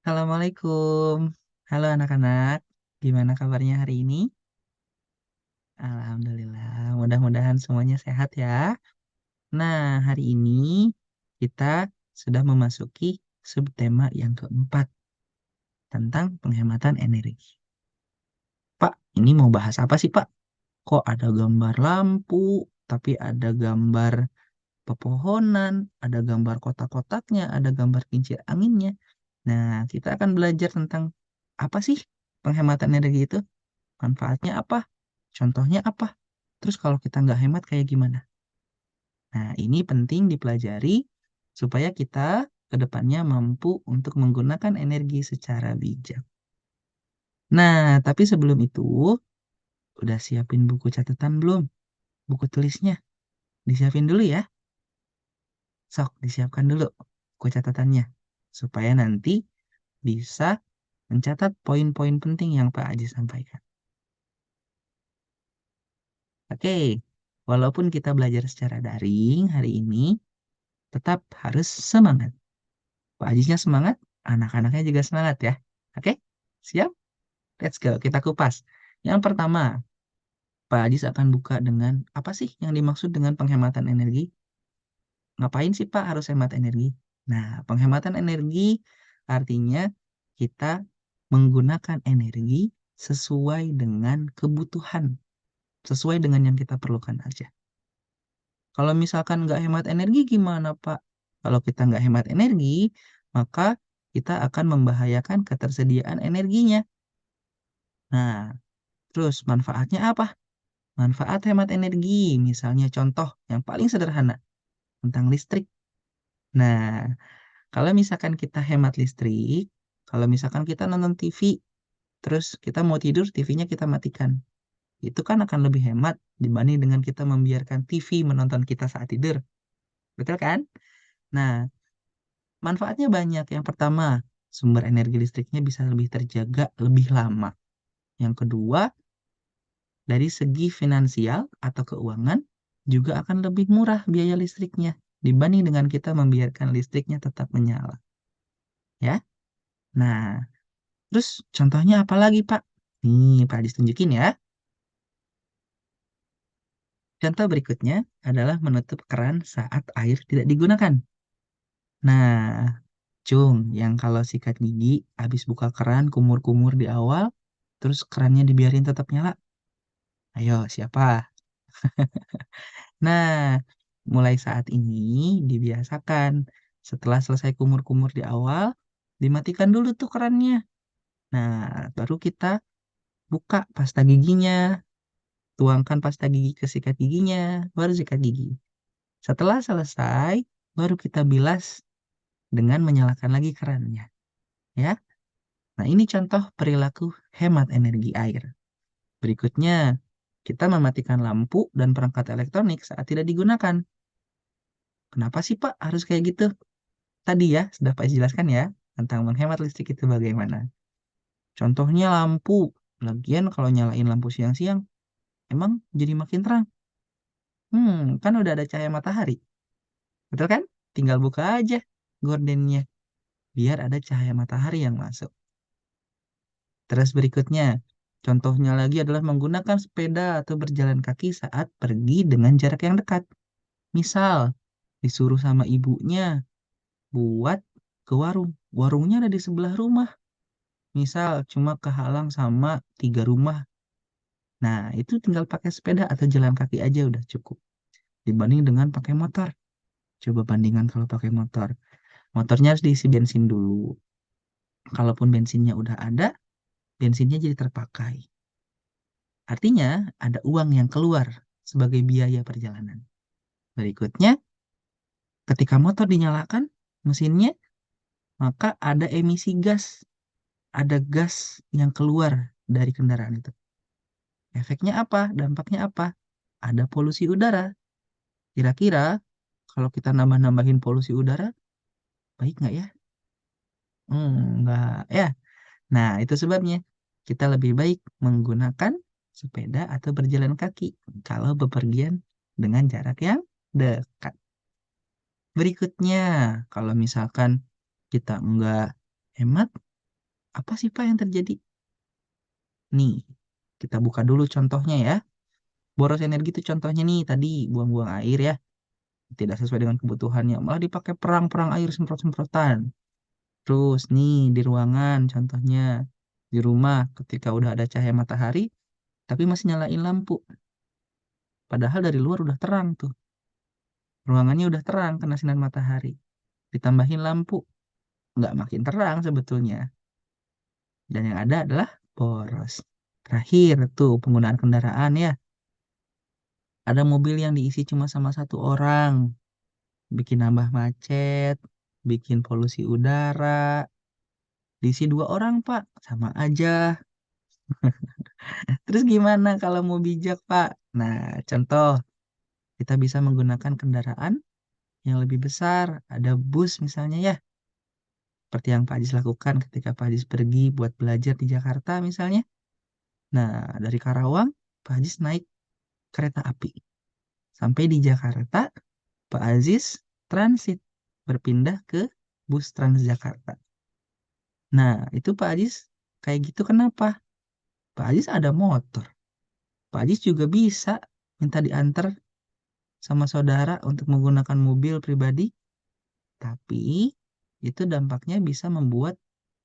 Assalamualaikum. Halo anak-anak, gimana kabarnya hari ini? Alhamdulillah, mudah-mudahan semuanya sehat ya. Nah, hari ini kita sudah memasuki subtema yang keempat tentang penghematan energi. Pak, ini mau bahas apa sih, Pak? Kok ada gambar lampu, tapi ada gambar pepohonan, ada gambar kotak-kotaknya, ada gambar kincir anginnya. Nah, kita akan belajar tentang apa sih penghematan energi itu? Manfaatnya apa? Contohnya apa? Terus kalau kita nggak hemat kayak gimana? Nah, ini penting dipelajari supaya kita ke depannya mampu untuk menggunakan energi secara bijak. Nah, tapi sebelum itu, udah siapin buku catatan belum? Buku tulisnya? Disiapin dulu ya. Sok, disiapkan dulu buku catatannya. Supaya nanti bisa mencatat poin-poin penting yang Pak Aji sampaikan. Oke, walaupun kita belajar secara daring hari ini, tetap harus semangat. Pak Ajisnya semangat, anak-anaknya juga semangat ya. Oke, siap? Let's go, kita kupas. Yang pertama, Pak Ajis akan buka dengan apa sih yang dimaksud dengan penghematan energi? Ngapain sih Pak harus hemat energi? Nah, penghematan energi artinya kita menggunakan energi sesuai dengan kebutuhan, sesuai dengan yang kita perlukan aja. Kalau misalkan nggak hemat energi gimana, Pak? Kalau kita nggak hemat energi, maka kita akan membahayakan ketersediaan energinya. Nah, terus manfaatnya apa? Manfaat hemat energi, misalnya contoh yang paling sederhana tentang listrik. Nah, kalau misalkan kita hemat listrik, kalau misalkan kita nonton TV, terus kita mau tidur, TV-nya kita matikan. Itu kan akan lebih hemat dibanding dengan kita membiarkan TV menonton kita saat tidur. Betul kan? Nah, manfaatnya banyak. Yang pertama, sumber energi listriknya bisa lebih terjaga lebih lama. Yang kedua, dari segi finansial atau keuangan juga akan lebih murah biaya listriknya dibanding dengan kita membiarkan listriknya tetap menyala. Ya. Nah, terus contohnya apa lagi, Pak? Nih, Pak Adis tunjukin ya. Contoh berikutnya adalah menutup keran saat air tidak digunakan. Nah, Cung, yang kalau sikat gigi habis buka keran kumur-kumur di awal, terus kerannya dibiarin tetap nyala. Ayo, siapa? Nah, mulai saat ini dibiasakan. Setelah selesai kumur-kumur di awal, dimatikan dulu tuh kerannya. Nah, baru kita buka pasta giginya, tuangkan pasta gigi ke sikat giginya, baru sikat gigi. Setelah selesai, baru kita bilas dengan menyalakan lagi kerannya. Ya. Nah, ini contoh perilaku hemat energi air. Berikutnya, kita mematikan lampu dan perangkat elektronik saat tidak digunakan. Kenapa sih Pak harus kayak gitu? Tadi ya, sudah Pak jelaskan ya, tentang menghemat listrik itu bagaimana. Contohnya lampu. Lagian kalau nyalain lampu siang-siang, emang jadi makin terang. Kan udah ada cahaya matahari. Betul kan? Tinggal buka aja gordennya, biar ada cahaya matahari yang masuk. Terus berikutnya, contohnya lagi adalah menggunakan sepeda atau berjalan kaki saat pergi dengan jarak yang dekat. Misal, disuruh sama ibunya buat ke warung. Warungnya ada di sebelah rumah. Misal, cuma kehalang sama 3 rumah. Nah, itu tinggal pakai sepeda atau jalan kaki aja udah cukup. Dibanding dengan pakai motor. Coba bandingkan kalau pakai motor. Motornya harus diisi bensin dulu. Kalaupun bensinnya udah ada, bensinnya jadi terpakai. Artinya, ada uang yang keluar sebagai biaya perjalanan. Berikutnya, ketika motor dinyalakan, mesinnya, maka ada emisi gas. Ada gas yang keluar dari kendaraan itu. Efeknya apa? Dampaknya apa? Ada polusi udara. Kira-kira kalau kita nambah-nambahin polusi udara, baik nggak ya? Nggak ya. Nah, itu sebabnya kita lebih baik menggunakan sepeda atau berjalan kaki kalau bepergian dengan jarak yang dekat. Berikutnya, kalau misalkan kita nggak hemat, Apa sih Pak yang terjadi? Nih, kita buka dulu contohnya ya. Boros energi itu contohnya nih tadi buang-buang air ya. Tidak sesuai dengan kebutuhannya. Malah dipakai perang-perang air semprot-semprotan. Terus nih di ruangan contohnya. Di rumah ketika udah ada cahaya matahari, tapi masih nyalain lampu. Padahal dari luar udah terang tuh. Ruangannya udah terang kena sinar matahari. Ditambahin lampu. Nggak makin terang sebetulnya. Dan yang ada adalah boros. Terakhir tuh penggunaan kendaraan ya. Ada mobil yang diisi cuma sama satu orang. Bikin nambah macet. Bikin polusi udara. Diisi dua orang, Pak. Sama aja. Terus gimana kalau mau bijak, Pak? Nah, contoh. Kita bisa menggunakan kendaraan yang lebih besar. Ada bus misalnya ya. Seperti yang Pak Ajis lakukan ketika Pak Ajis pergi buat belajar di Jakarta misalnya. Nah, dari Karawang, Pak Ajis naik kereta api. Sampai di Jakarta, Pak Aziz transit. Berpindah ke bus Transjakarta. Nah, itu Pak Aziz kayak gitu kenapa? Pak Aziz ada motor. Pak Aziz juga bisa minta diantar sama saudara untuk menggunakan mobil pribadi. Tapi itu dampaknya bisa membuat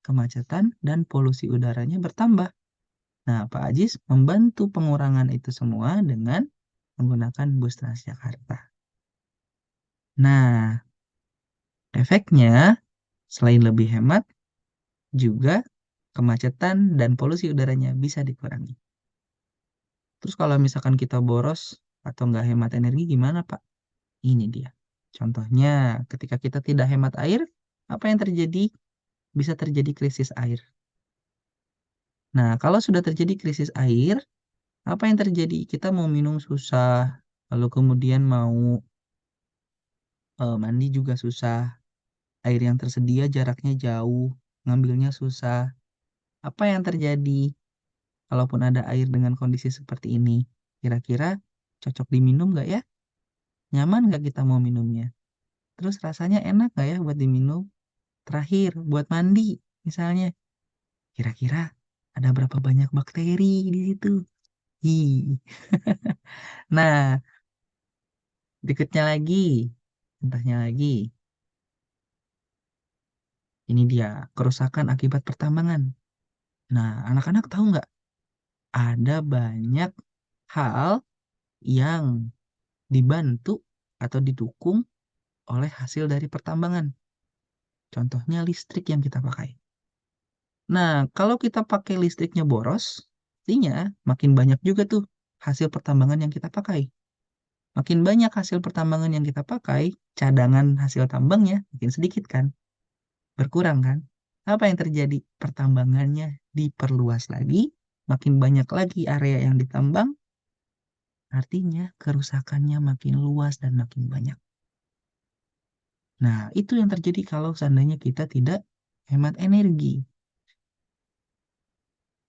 kemacetan dan polusi udaranya bertambah. Nah, Pak Ajis membantu pengurangan itu semua dengan menggunakan bus Transjakarta. Nah, efeknya selain lebih hemat, juga kemacetan dan polusi udaranya bisa dikurangi. Terus kalau misalkan kita boros atau nggak hemat energi gimana, Pak? Ini dia. Contohnya, ketika kita tidak hemat air, apa yang terjadi? Bisa terjadi krisis air. Nah, kalau sudah terjadi krisis air, apa yang terjadi? Kita mau minum susah, lalu kemudian mau mandi juga susah, air yang tersedia jaraknya jauh, ngambilnya susah. Apa yang terjadi? Kalaupun ada air dengan kondisi seperti ini, kira-kira cocok diminum nggak ya? Nyaman nggak kita mau minumnya? Terus rasanya enak nggak ya buat diminum? Terakhir, buat mandi misalnya, kira-kira ada berapa banyak bakteri di situ? Ih. Nah, berikutnya lagi, contohnya lagi, ini dia kerusakan akibat pertambangan. Nah, anak-anak tahu nggak? Ada banyak hal yang dibantu atau didukung oleh hasil dari pertambangan. Contohnya listrik yang kita pakai. Nah, kalau kita pakai listriknya boros, artinya makin banyak juga tuh hasil pertambangan yang kita pakai. Makin banyak hasil pertambangan yang kita pakai, cadangan hasil tambangnya makin sedikit kan? Berkurang kan? Apa yang terjadi? Pertambangannya diperluas lagi, makin banyak lagi area yang ditambang, artinya kerusakannya makin luas dan makin banyak. Nah, itu yang terjadi kalau seandainya kita tidak hemat energi.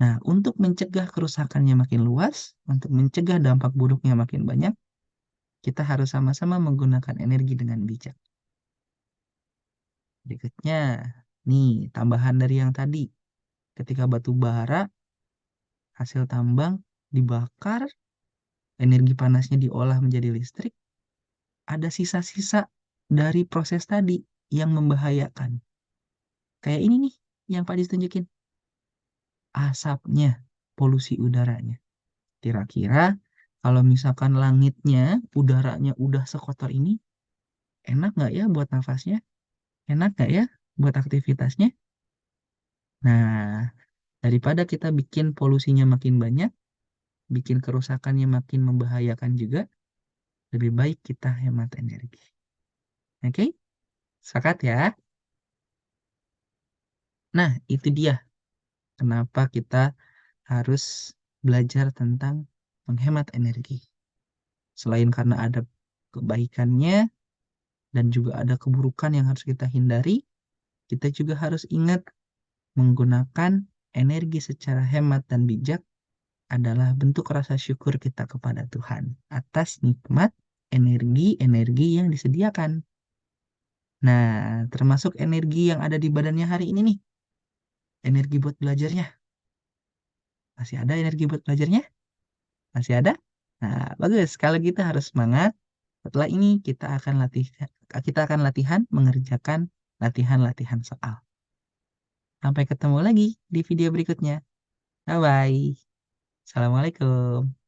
Nah, untuk mencegah kerusakannya makin luas, untuk mencegah dampak buruknya makin banyak, kita harus sama-sama menggunakan energi dengan bijak. Berikutnya, nih, tambahan dari yang tadi. Ketika batu bara, hasil tambang dibakar, energi panasnya diolah menjadi listrik, ada sisa-sisa dari proses tadi yang membahayakan. Kayak ini nih, yang Pak Dis tunjukin. Asapnya, polusi udaranya. Kira-kira kalau misalkan langitnya, udaranya udah sekotor ini, enak nggak ya buat nafasnya? Enak nggak ya buat aktivitasnya? Nah, daripada kita bikin polusinya makin banyak, bikin kerusakannya makin membahayakan juga, lebih baik kita hemat energi. Oke? Sepakat ya? Nah, itu dia kenapa kita harus belajar tentang menghemat energi. Selain karena ada kebaikannya dan juga ada keburukan yang harus kita hindari, kita juga harus ingat menggunakan energi secara hemat dan bijak adalah bentuk rasa syukur kita kepada Tuhan atas nikmat energi-energi yang disediakan. Nah, termasuk energi yang ada di badannya hari ini nih. energi buat belajarnya? Masih ada energi buat belajarnya? Masih ada? Nah, bagus. Kalau gitu harus semangat. Setelah ini kita akan latihan mengerjakan latihan-latihan soal. Sampai ketemu lagi di video berikutnya. Bye bye. Assalamualaikum.